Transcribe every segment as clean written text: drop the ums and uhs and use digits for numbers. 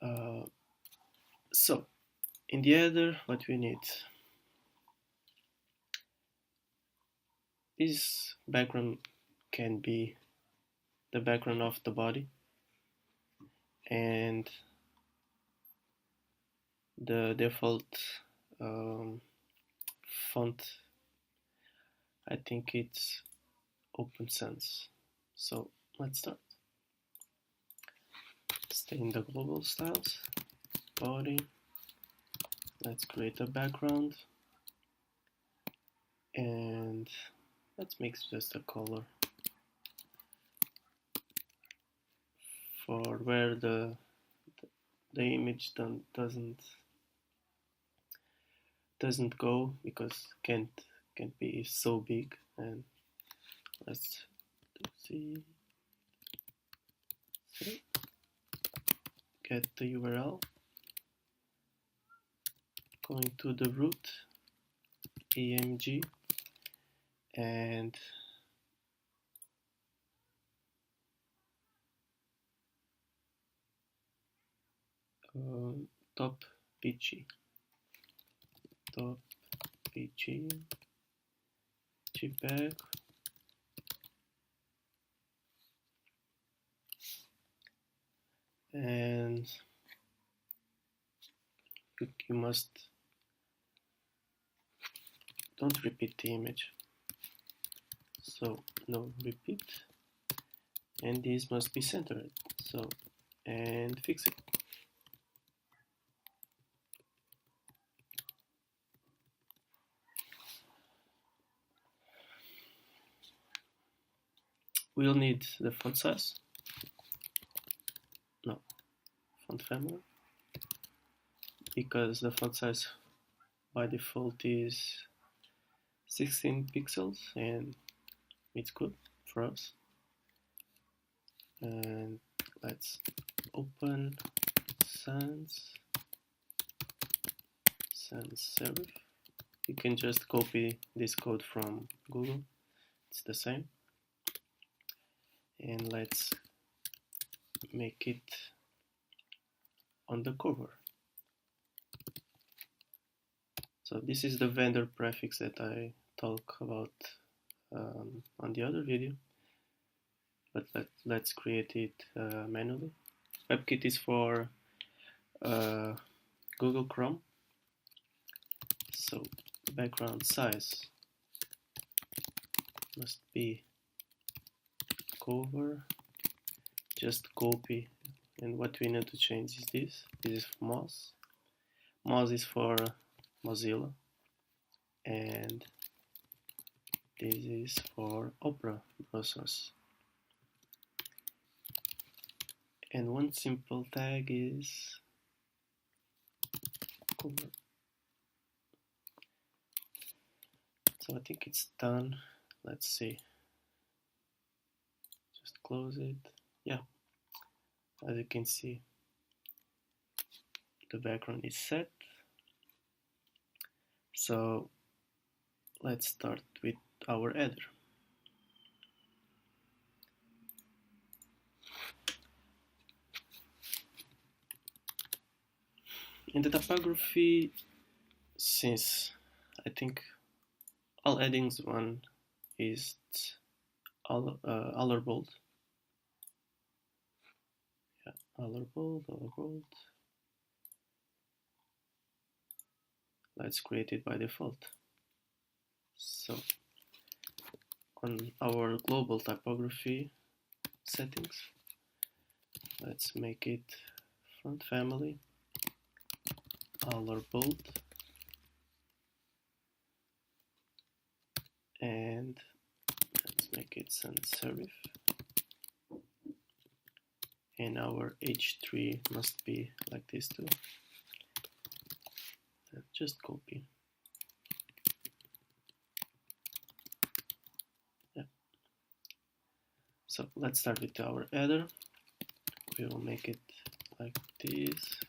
Uh, so in the header, what we need, this background can be the background of the body, and the default font, I think it's Open Sans. So let's start. Stay in the global styles, body. Let's create a background, and let's make just a color for where the image doesn't go, because can't be so big. And let's see, get the URL, going to the root img, and top pg jpeg, and you must don't repeat the image, so no repeat, and this must be centered, so, and fix it. We'll need the font size, no, font family, because the font size by default is 16 pixels, and it's good for us. And let's open sans serif. You can just copy this code from Google, it's the same. And let's make it on the cover. So this is the vendor prefix that I talk about on the other video, but let's create it manually. WebKit is for Google Chrome. So background size must be cover, just copy, and what we need to change is this is Moz. Moz is for Mozilla, and this is for Opera browsers. And one simple tag is cover. So I think it's done. Let's see. Just close it. Yeah. As you can see, the background is set. So let's start with our header. In the typography, since I think all headings one is all bold. Yeah, all bold. Let's create it by default. So on our global typography settings, let's make it font family, all bold, and let's make it sans serif, and our H3 must be like this too. Just copy. Yeah. So let's start with our header. We will make it like this,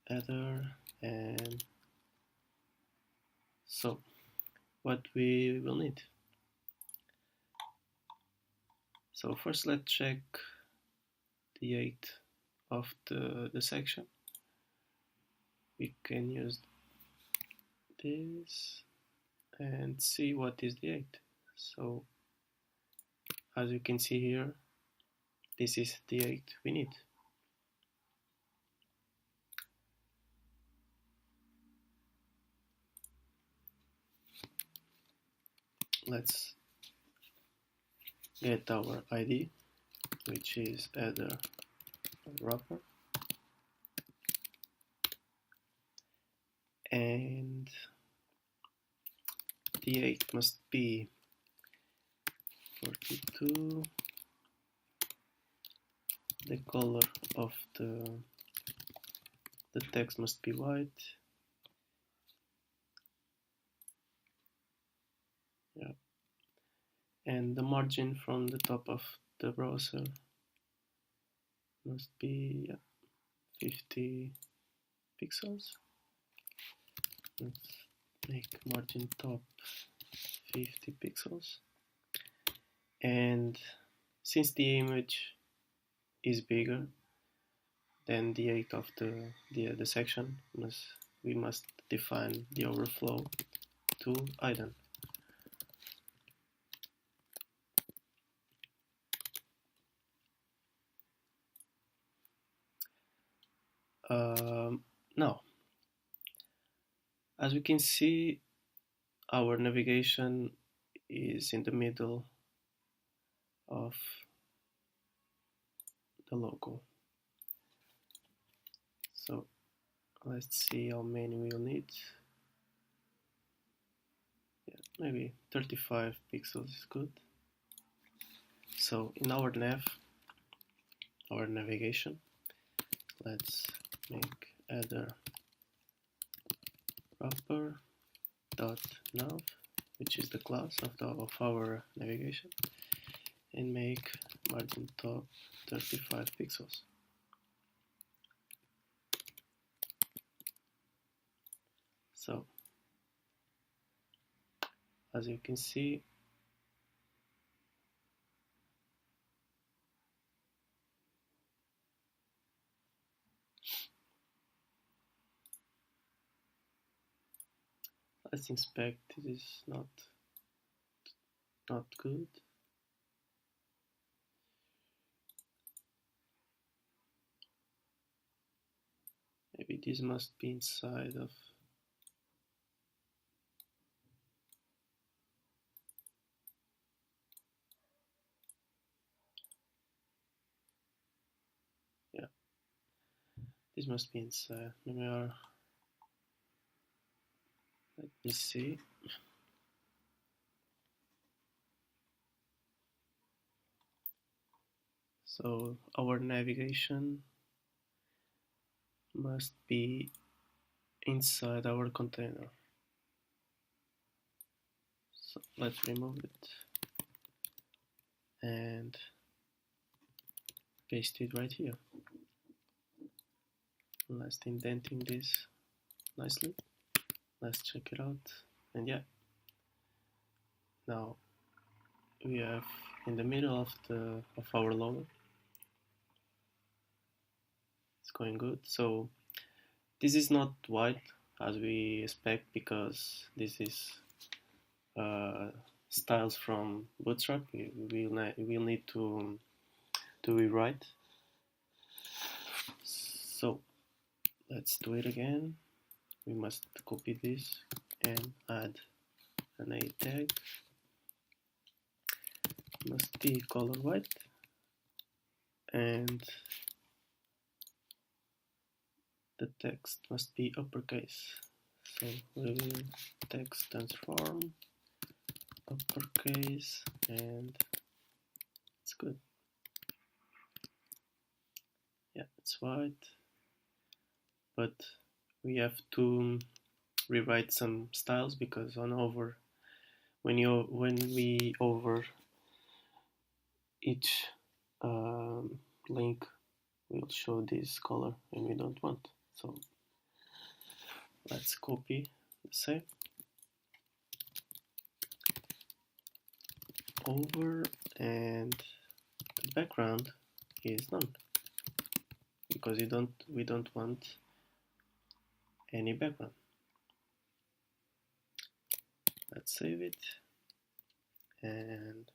header, and so what we will need. So first let's check the height of the section. We can use this and see what is the 8. So as you can see here, this is the 8 we need. Let's get our ID, which is header wrapper, and the 8 must be 42. The color of the text must be white. Yeah. And the margin from the top of the browser must be 50 pixels. Let's make margin top 50 pixels. And since the image is bigger than the 8 of the section, we must define the overflow to hidden. Now, as we can see, our navigation is in the middle of the logo. So let's see how many we'll need. Yeah, maybe 35 pixels is good. So in our navigation, let's make header wrapper dot nav, which is the class of our navigation, and make margin top 35 pixels. So as you can see, let's inspect. It is not good. Maybe this must be inside of. Yeah, this must be inside. Maybe let me see. So our navigation must be inside our container. So let's remove it and paste it right here. Let's indenting this nicely. Let's check it out. And yeah, now we have in the middle of our logo. It's going good. So this is not white as we expect, because this is styles from Bootstrap. We'll need to rewrite. So let's do it again. We must copy this and add an A tag. Must be color white, and the text must be uppercase. So we will text transform uppercase, and it's good. Yeah, it's white, but we have to rewrite some styles, because when we over each link will show this color, and we don't want. So let's copy the same over, and the background is none, because we don't want any background. Let's save it, and